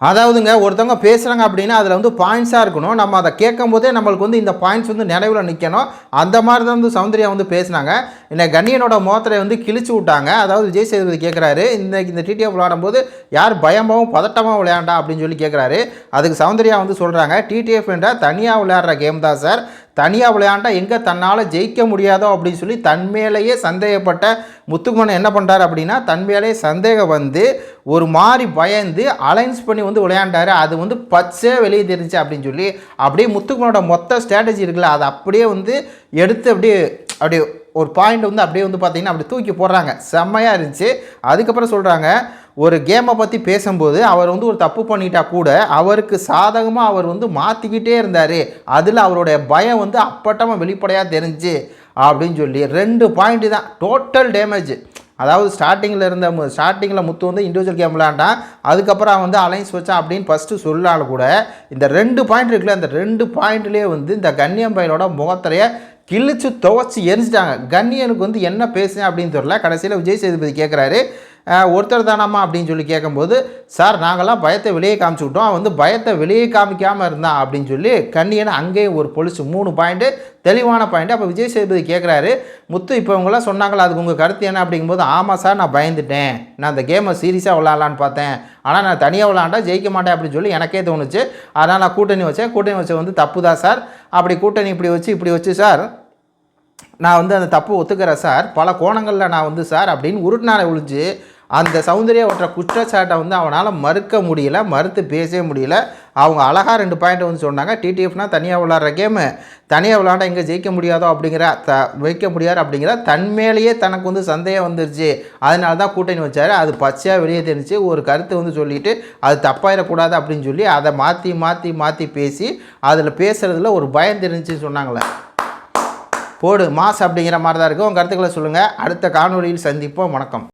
அதாவதுங்க ஒருத்தவங்க பேசுகிறாங்க அப்படின்னா அதில் வந்து பாயிண்ட்ஸாக இருக்கணும். நம்ம அதை கேட்கும் போதே நம்மளுக்கு வந்து இந்த பாயிண்ட்ஸ் வந்து நினைவில் நிற்கணும். அந்த மாதிரி தான் வந்து சௌந்தர்யா வந்து பேசினாங்க. இந்த கண்ணியனோட மோத்திரை வந்து கிழிச்சு விட்டாங்க. அதாவது விஜய் சேதுபதி கேட்குறாரு, இந்த டிடிஎஃப் விளையாடும்போது யார் பயமாகவும் பதட்டமாக விளையாண்டா அப்படின்னு சொல்லி கேட்குறாரு. அதுக்கு சௌந்தர்யா வந்து சொல்கிறாங்க, டிடிஎஃப் என்ற தனியாக விளையாடுற கேம் தான் சார். தனியாக விளையாண்டா எங்கே தன்னால் ஜெயிக்க முடியாதோ அப்படின்னு சொல்லி தன்மேலேயே சந்தேகப்பட்ட முத்துக்குமரன் என்ன பண்ணுறாரு அப்படின்னா, தன்மேலேயே சந்தேகம் வந்து ஒரு மாதிரி பயந்து அலைன்ஸ் பண்ணி வந்து விளையாண்டாரு. அது வந்து பச்சை வெளியே தெரிஞ்சு அப்படின்னு சொல்லி அப்படியே முத்துக்குமரனோட மொத்த ஸ்ட்ராட்டஜி இருக்குல்ல, அதை அப்படியே வந்து எடுத்து அப்படியே ஒரு பாயிண்ட் வந்து அப்படியே வந்து பார்த்திங்கன்னா அப்படி தூக்கி போடுறாங்க. செம்மையாக இருந்துச்சு. அதுக்கப்புறம் சொல்கிறாங்க, ஒரு கேமை பற்றி பேசும்போது அவர் வந்து ஒரு தப்பு பண்ணிட்டா கூட அவருக்கு சாதகமாக அவர் வந்து மாற்றிக்கிட்டே இருந்தார். அதில் அவருடைய பயம் வந்து அப்பட்டமாக வெளிப்படையாக தெரிஞ்சு அப்படின்னு சொல்லி 2 பாயிண்ட்டு தான் டோட்டல் டேமேஜ். அதாவது ஸ்டார்டிங்கில் முத்து வந்து இண்டிவிஜுவல் கேம் விளையாண்டான், அதுக்கப்புறம் அவன் வந்து அலைன்ஸ் வச்சான் அப்படின்னு ஃபஸ்ட்டு சொல்லாலும் கூட இந்த 2 பாயிண்ட் இருக்குல்ல, அந்த 2 பாயிண்ட்லேயே வந்து இந்த கண்ணியம் பையனோட முகத்திரையை கிழிச்சு துவச்சி எரிஞ்சிட்டாங்க. கண்ணியனுக்கு வந்து என்ன பேசுனேன் அப்படின்னு தெரியல. கடைசியில் விஜய் சேதுபதி கேட்குறாரு, ஒருத்தர் தானாமா அப்படின்னு சொல்லி கேட்கும்போது, சார் நாங்கள்லாம் பயத்தை வெளியே காமிச்சுக்கிட்டோம், அவன் வந்து பயத்தை வெளியே காமிக்காமல் இருந்தான் அப்படின்னு சொல்லி கண்ணியனை அங்கேயும் ஒரு பொலிச்சு 3 பாயிண்ட்டு தெளிவான பாயிண்ட்டு. அப்போ விஜய் சேதுபதி கேட்குறாரு, முத்து இப்போ இவங்களாம் சொன்னாங்களா, அதுக்கு உங்கள் கருத்து என்ன அப்படிங்கும்போது, ஆமாம் சார் நான் பயந்துட்டேன், நான் அந்த கேமை சீரியஸாக விளாட்லான்னு பார்த்தேன், ஆனால் நான் தனியாக விளாண்டா ஜெயிக்க மாட்டேன் அப்படின்னு சொல்லி எனக்கே தோணுச்சு, அதனால் நான் கூட்டணி வச்ச வந்து தப்பு தான் சார், அப்படி கூட்டணி இப்படி வச்சு சார் நான் வந்து அந்த தப்பு ஒத்துக்கிறேன் சார், பல கோணங்களில் நான் வந்து சார் அப்படின்னு உருட்டினாரை ஒழிஞ்சு அந்த சௌந்தர்யா ஒற்ற குற்றச்சாட்டை வந்து அவனால் மறுத்து பேசவே முடியல. அவங்க அழகாக 2 பாயிண்ட் வந்து சொன்னாங்க. டிடிஎஃப்னால் தனியாக விளாட்ற கேமு, தனியாக விளாண்டா எங்கே ஜெயிக்க முடியாதோ வைக்க முடியாது அப்படிங்கிற தன்மேலேயே தனக்கு வந்து சந்தேகம் வந்துருச்சு, அதனால தான் கூட்டணி வச்சார். அது பச்சையாக வெளியே தெரிஞ்சு ஒரு கருத்தை வந்து சொல்லிவிட்டு அது தப்பாயிடக்கூடாது அப்படின்னு சொல்லி அதை மாற்றி பேசி அதில் பேசுகிறதுல ஒரு பயம் தெரிஞ்சுன்னு சொன்னாங்களே, போடு மாஸ் அப்படிங்கிற மாதிரி தான் இருக்குது. உங்கள் கருத்துக்களை சொல்லுங்கள். அடுத்த காணொலியில் சந்திப்போம். வணக்கம்.